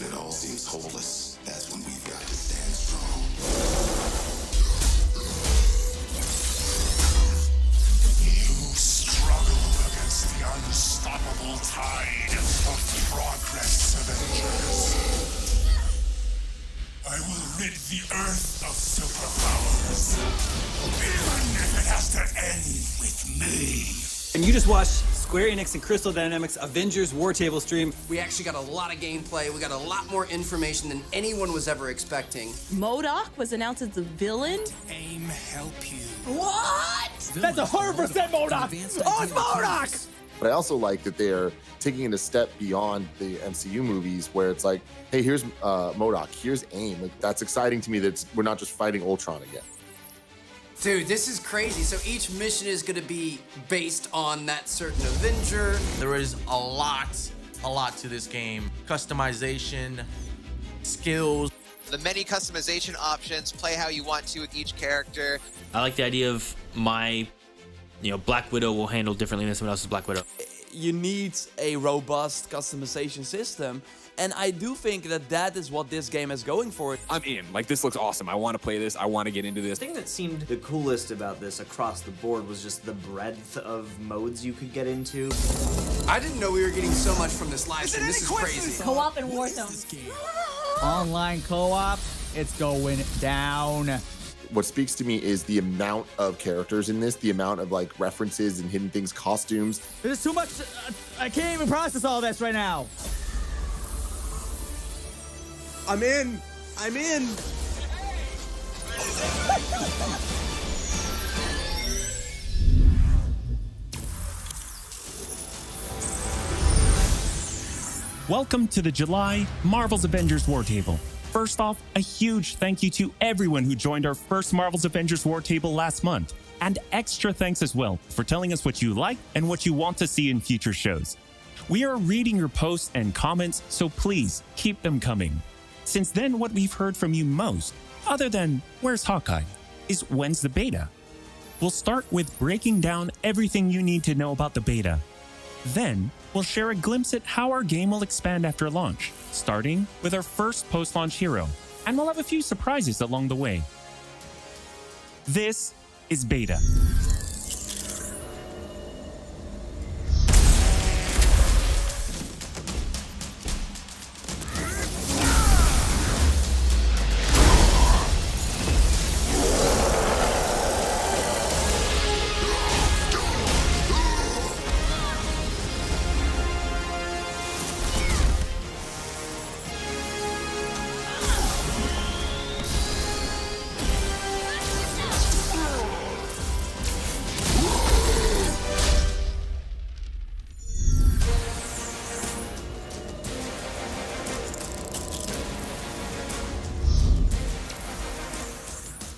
when it all seems hopeless, that's when we've got to stand strong. You struggle against the unstoppable tide of progress, Avengers. I will rid the Earth of superpowers, even if it has to end with me. And you just watched Square Enix and Crystal Dynamics Avengers War Table stream. We actually got a lot of gameplay. We got a lot more information than anyone was ever expecting. MODOK was announced as the villain. AIM help you. What? That's 100% MODOK! Oh, it's MODOK! But I also like that they're taking it a step beyond the MCU movies where it's like, hey, here's MODOK, here's AIM. Like, that's exciting to me that we're not just fighting Ultron again. Dude, this is crazy. So each mission is going to be based on that certain Avenger. There is a lot to this game. Customization, skills. The many customization options, play how you want to with each character. I like the idea of my, Black Widow will handle differently than someone else's Black Widow. You need a robust customization system, and I do think that is what this game is going for. I'm in. Like, this looks awesome. I want to play this. I want to get into this. The thing that seemed the coolest about this across the board was just the breadth of modes you could get into. I didn't know we were getting so much from this live stream. This is crazy. Co-op and Warzone. Online co-op, it's going down. What speaks to me is the amount of characters in this, the amount of like references and hidden things, costumes. There's too much. I can't even process all this right now. I'm in. I'm in. Welcome to the July Marvel's Avengers War Table. First off, a huge thank you to everyone who joined our first Marvel's Avengers War Table last month. And extra thanks as well for telling us what you like and what you want to see in future shows. We are reading your posts and comments, so please keep them coming. Since then, what we've heard from you most, other than where's Hawkeye, is when's the beta? We'll start with breaking down everything you need to know about the beta. Then, we'll share a glimpse at how our game will expand after launch, starting with our first post-launch hero, and we'll have a few surprises along the way. This is beta.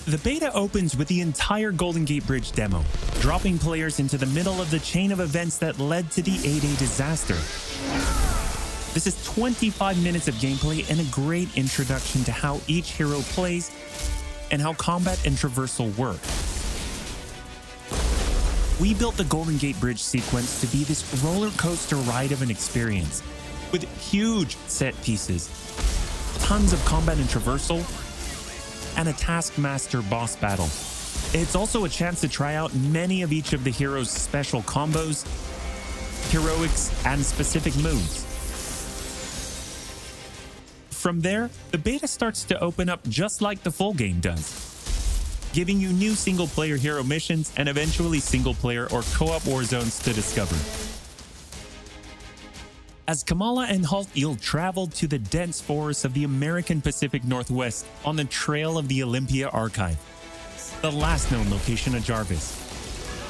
The beta opens with the entire Golden Gate Bridge demo, dropping players into the middle of the chain of events that led to the A-Day disaster. This is 25 minutes of gameplay and a great introduction to how each hero plays and how combat and traversal work. We built the Golden Gate Bridge sequence to be this roller coaster ride of an experience, with huge set pieces, tons of combat and traversal, and a Taskmaster boss battle. It's also a chance to try out many of each of the heroes' special combos, heroics, and specific moves. From there, the beta starts to open up just like the full game does, giving you new single-player hero missions and eventually single-player or co-op war zones to discover. As Kamala and Hulk, you'll travel to the dense forests of the American Pacific Northwest on the trail of the Olympia Archive, the last known location of Jarvis.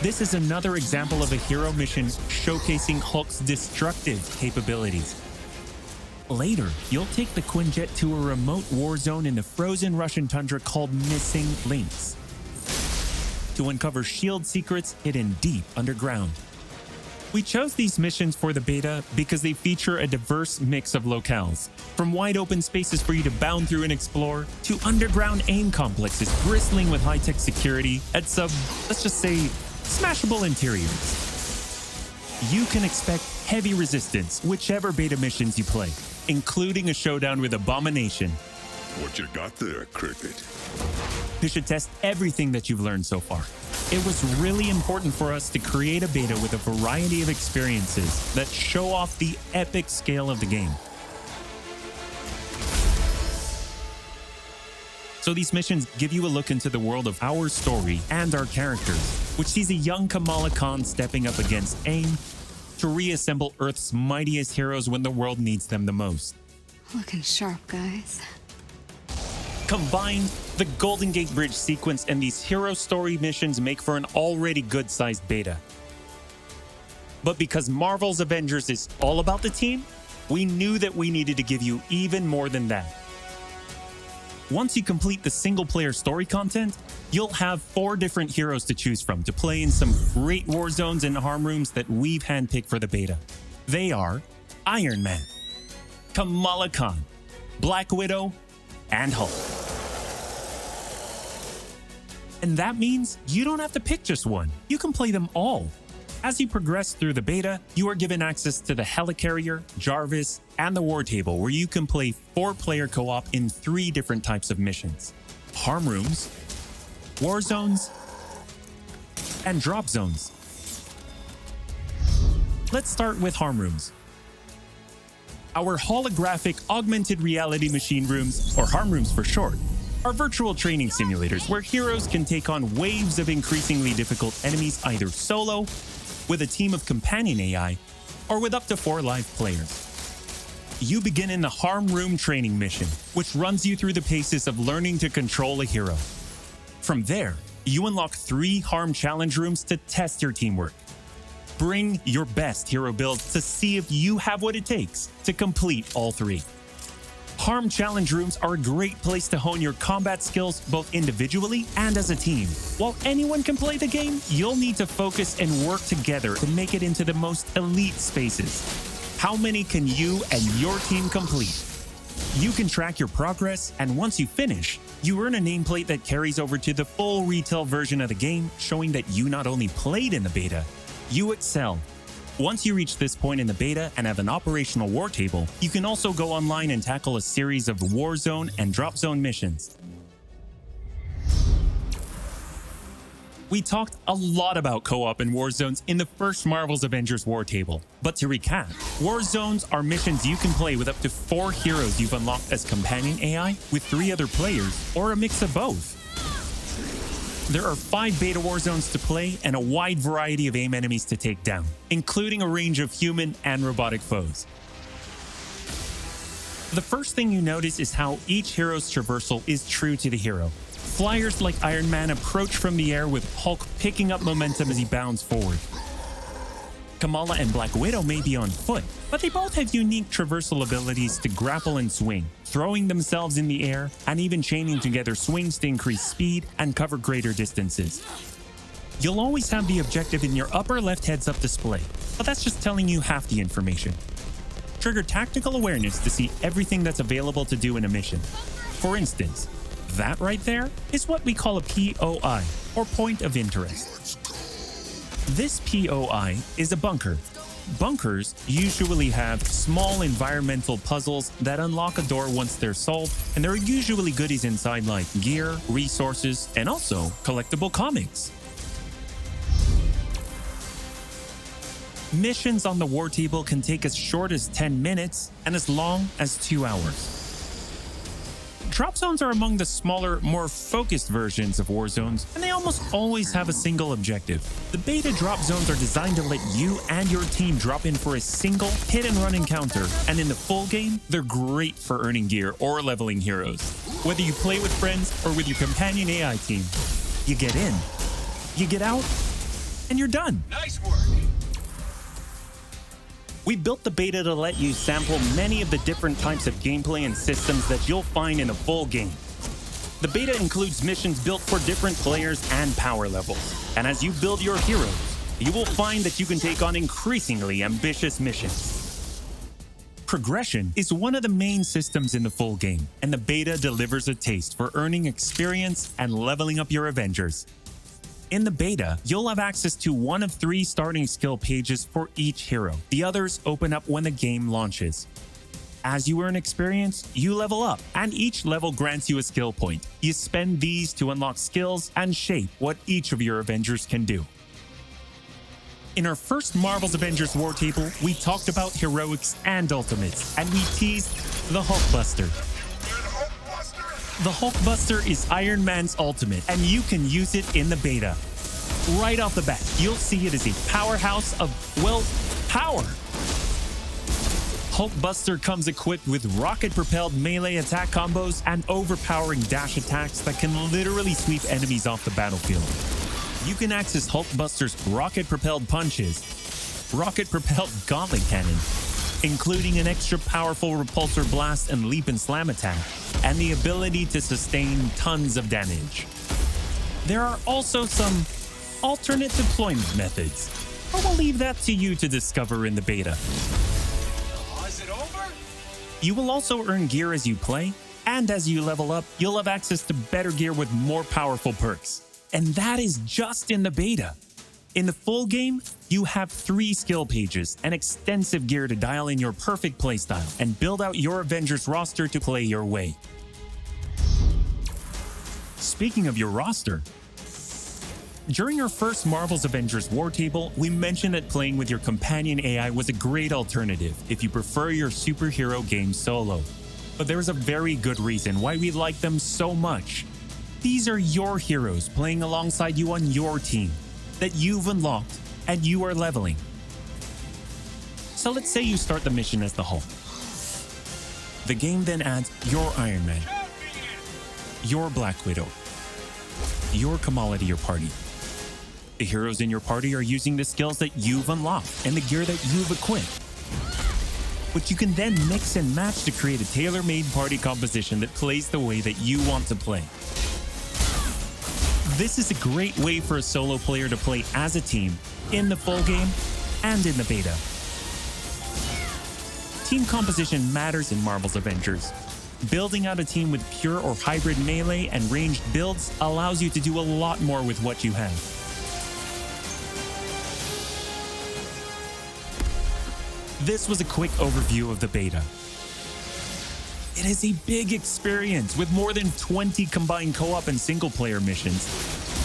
This is another example of a hero mission showcasing Hulk's destructive capabilities. Later, you'll take the Quinjet to a remote war zone in the frozen Russian tundra called Missing Links to uncover S.H.I.E.L.D. secrets hidden deep underground. We chose these missions for the beta because they feature a diverse mix of locales, from wide open spaces for you to bound through and explore, to underground AIM complexes bristling with high-tech security and some, let's just say, smashable interiors. You can expect heavy resistance whichever beta missions you play, including a showdown with Abomination. What you got there, Cricket? You should test everything that you've learned so far. It was really important for us to create a beta with a variety of experiences that show off the epic scale of the game. So these missions give you a look into the world of our story and our characters, which sees a young Kamala Khan stepping up against AIM to reassemble Earth's mightiest heroes when the world needs them the most. Looking sharp, guys. Combined, the Golden Gate Bridge sequence and these hero story missions make for an already good-sized beta. But because Marvel's Avengers is all about the team, we knew that we needed to give you even more than that. Once you complete the single-player story content, you'll have 4 different heroes to choose from to play in some great war zones and harm rooms that we've handpicked for the beta. They are Iron Man, Kamala Khan, Black Widow, and Hulk. And that means you don't have to pick just one. You can play them all. As you progress through the beta, you are given access to the Helicarrier, Jarvis, and the War Table, where you can play 4-player co-op in 3 different types of missions: harm rooms, war zones, and drop zones. Let's start with harm rooms. Our holographic augmented reality machine rooms, or harm rooms for short, are virtual training simulators where heroes can take on waves of increasingly difficult enemies either solo, with a team of companion AI, or with up to 4 live players. You begin in the Harm Room training mission, which runs you through the paces of learning to control a hero. From there, you unlock 3 Harm Challenge rooms to test your teamwork. Bring your best hero build to see if you have what it takes to complete all 3. Harm Challenge rooms are a great place to hone your combat skills both individually and as a team. While anyone can play the game, you'll need to focus and work together to make it into the most elite spaces. How many can you and your team complete? You can track your progress, and once you finish, you earn a nameplate that carries over to the full retail version of the game, showing that you not only played in the beta, you excelled. Once you reach this point in the beta and have an operational war table, you can also go online and tackle a series of war zone and drop zone missions. We talked a lot about co-op and war zones in the first Marvel's Avengers war table. But to recap, war zones are missions you can play with up to 4 heroes you've unlocked as companion AI with 3 other players, or a mix of both. There are 5 beta war zones to play and a wide variety of AIM enemies to take down, including a range of human and robotic foes. The first thing you notice is how each hero's traversal is true to the hero. Flyers like Iron Man approach from the air with Hulk picking up momentum as he bounds forward. Kamala and Black Widow may be on foot, but they both have unique traversal abilities to grapple and swing, throwing themselves in the air and even chaining together swings to increase speed and cover greater distances. You'll always have the objective in your upper left heads-up display, but that's just telling you half the information. Trigger tactical awareness to see everything that's available to do in a mission. For instance, that right there is what we call a POI, or point of interest. This POI is a bunker. Bunkers usually have small environmental puzzles that unlock a door once they're solved, and there are usually goodies inside like gear, resources, and also collectible comics. Missions on the war table can take as short as 10 minutes and as long as 2 hours. Drop zones are among the smaller, more focused versions of war zones, and they almost always have a single objective. The beta drop zones are designed to let you and your team drop in for a single hit-and-run encounter, and in the full game, they're great for earning gear or leveling heroes. Whether you play with friends or with your companion AI team, you get in, you get out, and you're done. Nice work. We built the beta to let you sample many of the different types of gameplay and systems that you'll find in a full game. The beta includes missions built for different players and power levels. And as you build your heroes, you will find that you can take on increasingly ambitious missions. Progression is one of the main systems in the full game, and the beta delivers a taste for earning experience and leveling up your Avengers. In the beta, you'll have access to one of 3 starting skill pages for each hero. The others open up when the game launches. As you earn experience, you level up, and each level grants you a skill point. You spend these to unlock skills and shape what each of your Avengers can do. In our first Marvel's Avengers War Table, we talked about heroics and ultimates, and we teased the Hulkbuster. The Hulkbuster is Iron Man's ultimate, and you can use it in the beta. Right off the bat, you'll see it as a powerhouse of, well, power. Hulkbuster comes equipped with rocket-propelled melee attack combos and overpowering dash attacks that can literally sweep enemies off the battlefield. You can access Hulkbuster's rocket-propelled punches, rocket-propelled gauntlet cannon, including an extra powerful repulsor blast and leap and slam attack, and the ability to sustain tons of damage. There are also some alternate deployment methods, but we'll leave that to you to discover in the beta. You will also earn gear as you play, and as you level up, you'll have access to better gear with more powerful perks. And that is just in the beta. In the full game, you have 3 skill pages and extensive gear to dial in your perfect playstyle and build out your Avengers roster to play your way. Speaking of your roster, during our first Marvel's Avengers War Table, we mentioned that playing with your companion AI was a great alternative if you prefer your superhero game solo. But there's a very good reason why we like them so much. These are your heroes playing alongside you on your team that you've unlocked and you are leveling. So let's say you start the mission as the Hulk. The game then adds your Iron Man, your Black Widow, your Kamala to your party. The heroes in your party are using the skills that you've unlocked and the gear that you've equipped, which you can then mix and match to create a tailor-made party composition that plays the way that you want to play. This is a great way for a solo player to play as a team in the full game and in the beta. Team composition matters in Marvel's Avengers. Building out a team with pure or hybrid melee and ranged builds allows you to do a lot more with what you have. This was a quick overview of the beta. It is a big experience with more than 20 combined co-op and single-player missions,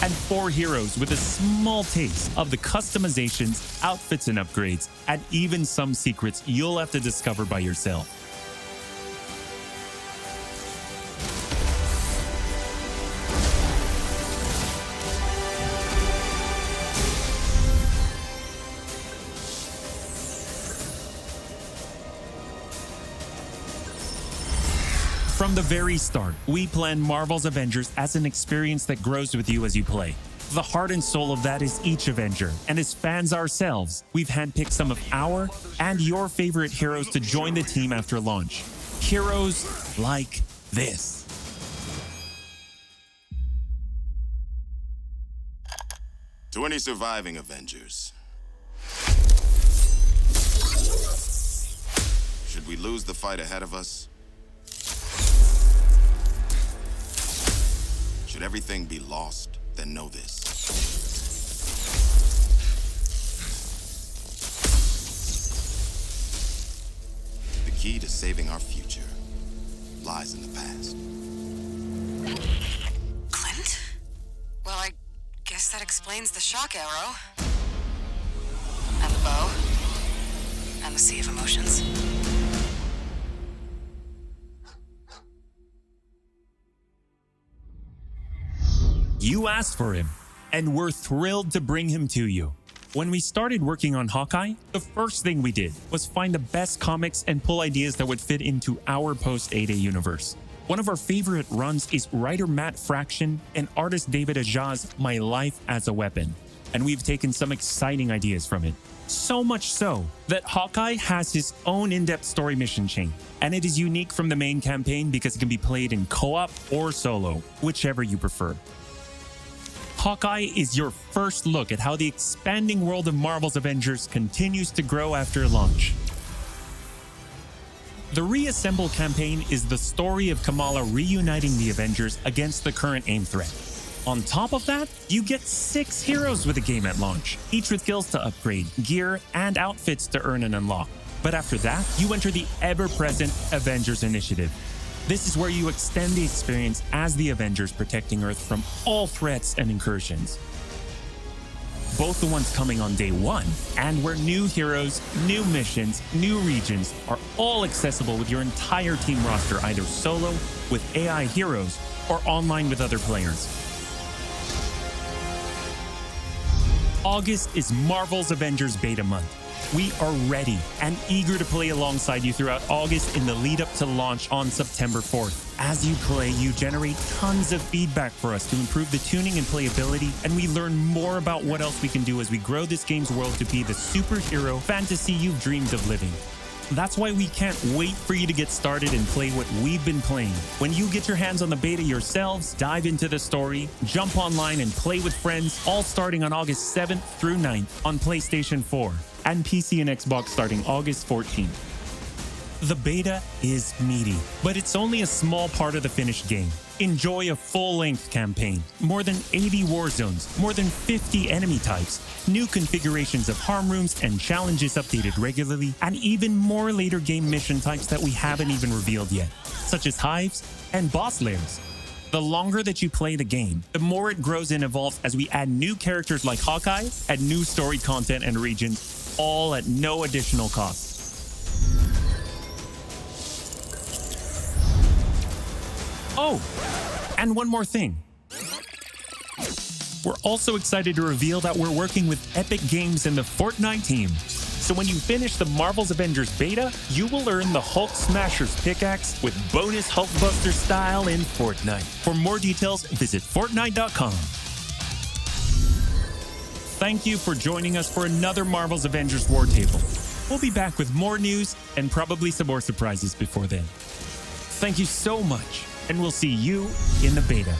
and 4 heroes with a small taste of the customizations, outfits and upgrades, and even some secrets you'll have to discover by yourself. From the very start, we planned Marvel's Avengers as an experience that grows with you as you play. The heart and soul of that is each Avenger, and as fans ourselves, we've handpicked some of our and your favorite heroes to join the team after launch. Heroes like this. To any surviving Avengers, should we lose the fight ahead of us? Should everything be lost, then know this. The key to saving our future lies in the past. Clint? Well, I guess that explains the shock arrow. And the bow. And the sea of emotions. You asked for him, and we're thrilled to bring him to you. When we started working on Hawkeye, the first thing we did was find the best comics and pull ideas that would fit into our post-A-Day universe. One of our favorite runs is writer Matt Fraction and artist David Aja's My Life as a Weapon, and we've taken some exciting ideas from it. So much so that Hawkeye has his own in-depth story mission chain, and it is unique from the main campaign because it can be played in co-op or solo, whichever you prefer. Hawkeye is your first look at how the expanding world of Marvel's Avengers continues to grow after launch. The Reassemble campaign is the story of Kamala reuniting the Avengers against the current AIM threat. On top of that, you get 6 heroes with the game at launch, each with skills to upgrade, gear, and outfits to earn and unlock. But after that, you enter the ever-present Avengers Initiative. This is where you extend the experience as the Avengers protecting Earth from all threats and incursions. Both the ones coming on day one, and where new heroes, new missions, new regions are all accessible with your entire team roster, either solo, with AI heroes, or online with other players. August is Marvel's Avengers Beta Month. We are ready and eager to play alongside you throughout August in the lead up to launch on September 4th. As you play, you generate tons of feedback for us to improve the tuning and playability, and we learn more about what else we can do as we grow this game's world to be the superhero fantasy you've dreamed of living. That's why we can't wait for you to get started and play what we've been playing. When you get your hands on the beta yourselves, dive into the story, jump online and play with friends, all starting on August 7th through 9th on PlayStation 4 and PC and Xbox starting August 14th. The beta is meaty, but it's only a small part of the finished game. Enjoy a full-length campaign, more than 80 war zones, more than 50 enemy types, new configurations of harm rooms and challenges updated regularly, and even more later game mission types that we haven't even revealed yet, such as hives and boss lairs. The longer that you play the game, the more it grows and evolves as we add new characters like Hawkeye, add new story content and regions, all at no additional cost. Oh, and one more thing. We're also excited to reveal that we're working with Epic Games and the Fortnite team. So when you finish the Marvel's Avengers beta, you will earn the Hulk Smasher's pickaxe with bonus Hulkbuster style in Fortnite. For more details, visit Fortnite.com. Thank you for joining us for another Marvel's Avengers War Table. We'll be back with more news and probably some more surprises before then. Thank you so much, and we'll see you in the beta.